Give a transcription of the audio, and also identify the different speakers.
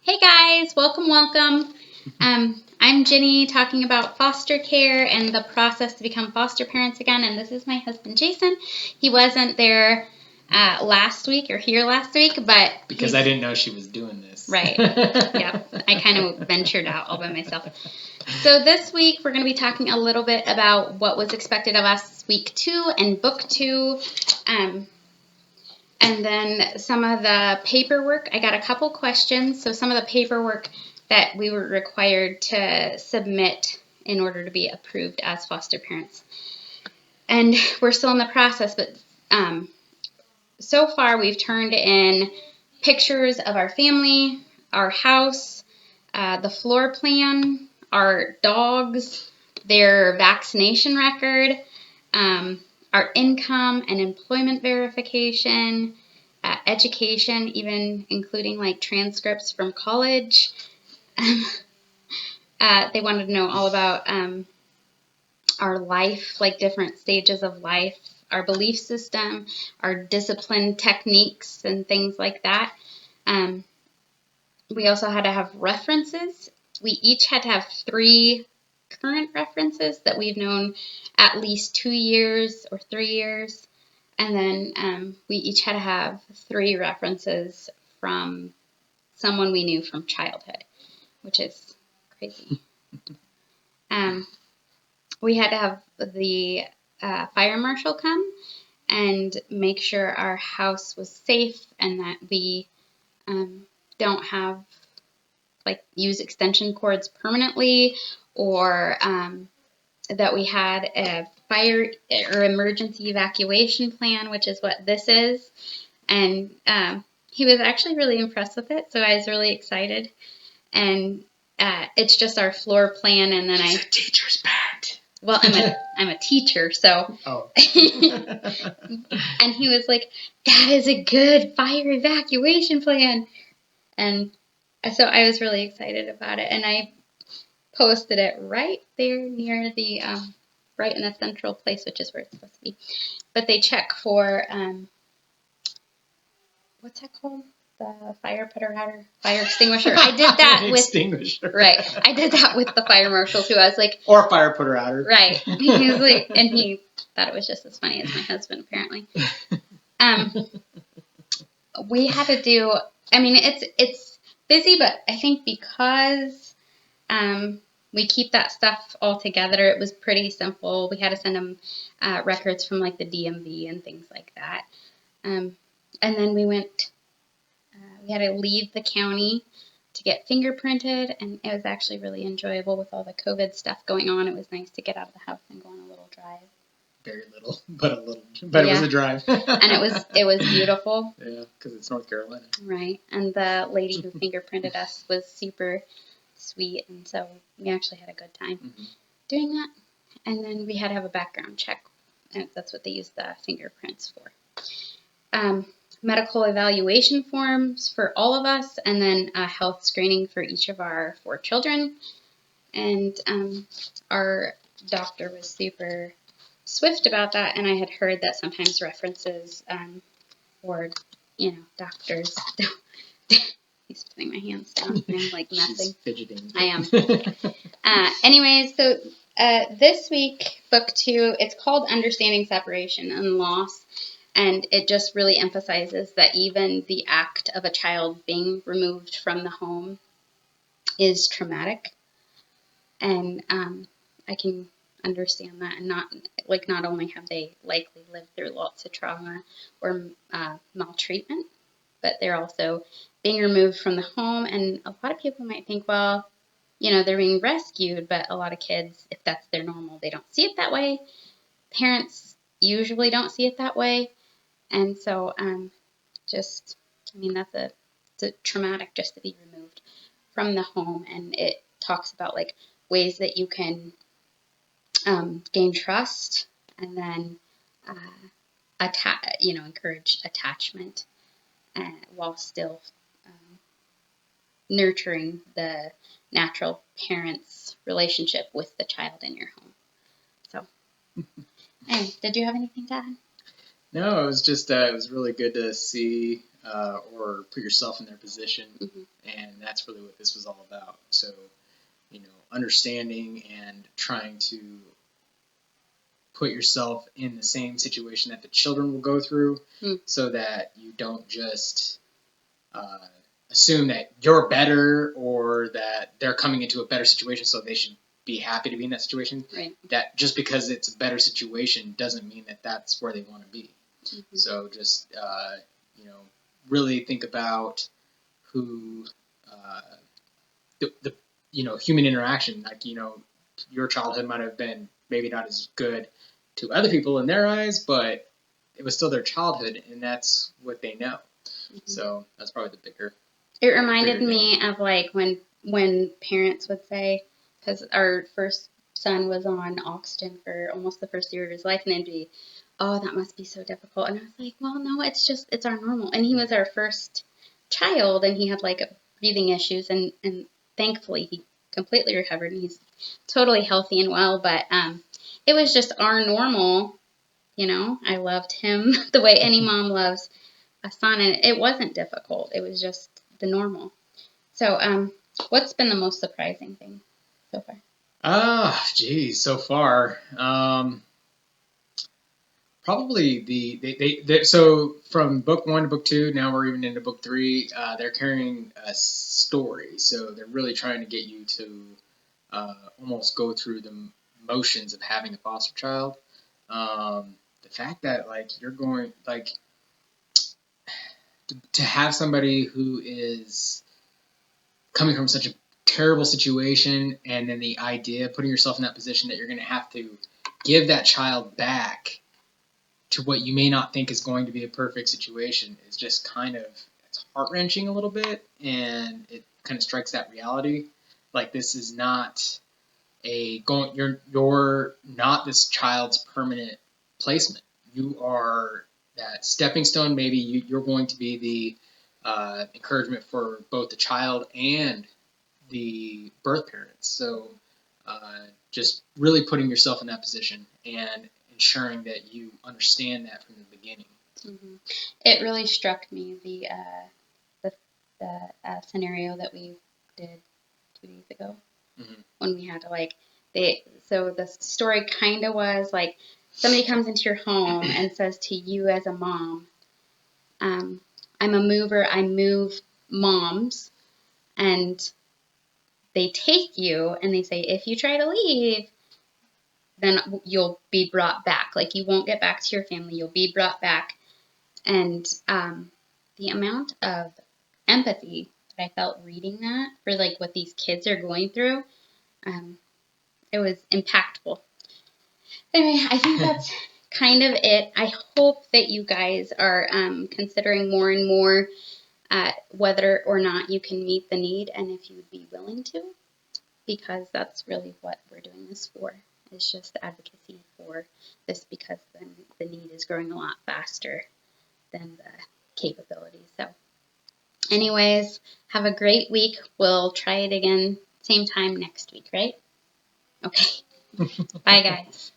Speaker 1: Hey guys, welcome. I'm Jenny talking about foster care and the process to become foster parents again. And this is my husband Jason. He wasn't there last week or here last week, but
Speaker 2: because I didn't know she was doing this.
Speaker 1: Right. Yep. I kind of ventured out all by myself. So this week we're going to be talking a little bit about what was expected of us week 2 and book 2. And then some of the paperwork, I got a couple questions. So some of the paperwork that we were required to submit in order to be approved as foster parents. And we're still in the process, but so far we've turned in pictures of our family, our house, the floor plan, our dogs, their vaccination record, our income and employment verification, education, even including like transcripts from college. They wanted to know all about our life, like different stages of life, our belief system, our discipline techniques, and things like that. We also had to have references. We each had to have 3 current references that we've known at least 2 years or 3 years. And then we each had to have 3 references from someone we knew from childhood, which is crazy. We had to have the fire marshal come and make sure our house was safe and that we don't have, like, use extension cords permanently, or that we had a fire or emergency evacuation plan, which is what this is. And he was actually really impressed with it, so I was really excited. And it's just our floor plan, and then
Speaker 2: She's a teacher's pet.
Speaker 1: Well, I'm a teacher, so.
Speaker 2: Oh.
Speaker 1: And he was like, "That is a good fire evacuation plan," and so I was really excited about it, and I posted it right there near the right in the central place, which is where it's supposed to be. But they check for what's that called? The fire extinguisher. I did that with
Speaker 2: extinguisher.
Speaker 1: Right. I did that with the fire marshal too. I was like,
Speaker 2: or fire putter outer.
Speaker 1: Right. He was like, and he thought it was just as funny as my husband apparently. We had to do. I mean, it's busy, but I think because we keep that stuff all together, it was pretty simple. We had to send them records from like the DMV and things like that. And then we went. We had to leave the county to get fingerprinted, and it was actually really enjoyable with all the COVID stuff going on. It was nice to get out of the house and go on a little drive.
Speaker 2: Very little, but a little. But yeah. It was a drive.
Speaker 1: And it was beautiful.
Speaker 2: Yeah, because it's North Carolina.
Speaker 1: Right, and the lady who fingerprinted us was super sweet, and so we actually had a good time doing that. And then we had to have a background check, and that's what they used the fingerprints for. Medical evaluation forms for all of us, and then a health screening for each of our 4 children. And our doctor was super swift about that, and I had heard that sometimes references or, doctors he's putting my hands down and I'm like messing.
Speaker 2: She's fidgeting.
Speaker 1: I am. Anyways, so this week, book 2, it's called Understanding Separation and Loss. And it just really emphasizes that even the act of a child being removed from the home is traumatic. And I can understand that. And not only have they likely lived through lots of trauma or maltreatment, but they're also being removed from the home. And a lot of people might think, well, they're being rescued. But a lot of kids, if that's their normal, they don't see it that way. Parents usually don't see it that way. And so, it's a traumatic just to be removed from the home. And it talks about like ways that you can gain trust, and then encourage attachment, while still nurturing the natural parent's relationship with the child in your home. So, hey, did you have anything to add?
Speaker 2: No, it was just it was really good to see or put yourself in their position, and that's really what this was all about. So, understanding and trying to put yourself in the same situation that the children will go through, so that you don't just assume that you're better or that they're coming into a better situation, so they should be happy to be in that situation.
Speaker 1: Right.
Speaker 2: That just because it's a better situation doesn't mean that that's where they want to be.
Speaker 1: Mm-hmm.
Speaker 2: So just really think about who the human interaction. Like, your childhood might have been maybe not as good to other people in their eyes, but it was still their childhood, and that's what they know. Mm-hmm. So that's probably the bigger.
Speaker 1: It reminded me of like when parents would say, because our first son was on oxygen for almost the first year of his life, and they'd be, oh, that must be so difficult. And I was like, well, no, it's our normal. And he was our first child, and he had like breathing issues, and thankfully he completely recovered, and he's totally healthy and well. But it was just our normal. I loved him the way any mom loves a son, and it wasn't difficult. It was just the normal. So, what's been the most surprising thing so far?
Speaker 2: So far, probably so from book 1 to book 2, now we're even into book 3. They're carrying a story, so they're really trying to get you to almost go through the motions of having a foster child. The fact that you're going to have somebody who is coming from such a terrible situation, and then the idea of putting yourself in that position that you're going to have to give that child back to what you may not think is going to be a perfect situation is just it's heart-wrenching a little bit, and it kind of strikes that reality. Like, this is not you're not this child's permanent placement. You are that stepping stone. Maybe you're going to be the encouragement for both the child and the birth parents. So just really putting yourself in that position and ensuring that you understand that from the beginning.
Speaker 1: Mm-hmm. It really struck me the scenario that we did 2 days ago, when we had to so the story kind of was like somebody comes into your home and says to you as a mom, I'm a mover, I move moms, and they take you and they say, if you try to leave, then you'll be brought back. Like, you won't get back to your family, you'll be brought back. And the amount of empathy that I felt reading that for what these kids are going through, it was impactful. Anyway, I think that's kind of it. I hope that you guys are considering more and more whether or not you can meet the need, and if you would be willing to, because that's really what we're doing this for. It's just advocacy for this, because then the need is growing a lot faster than the capabilities. So anyways, have a great week. We'll try it again same time next week, right? Okay. Bye, guys.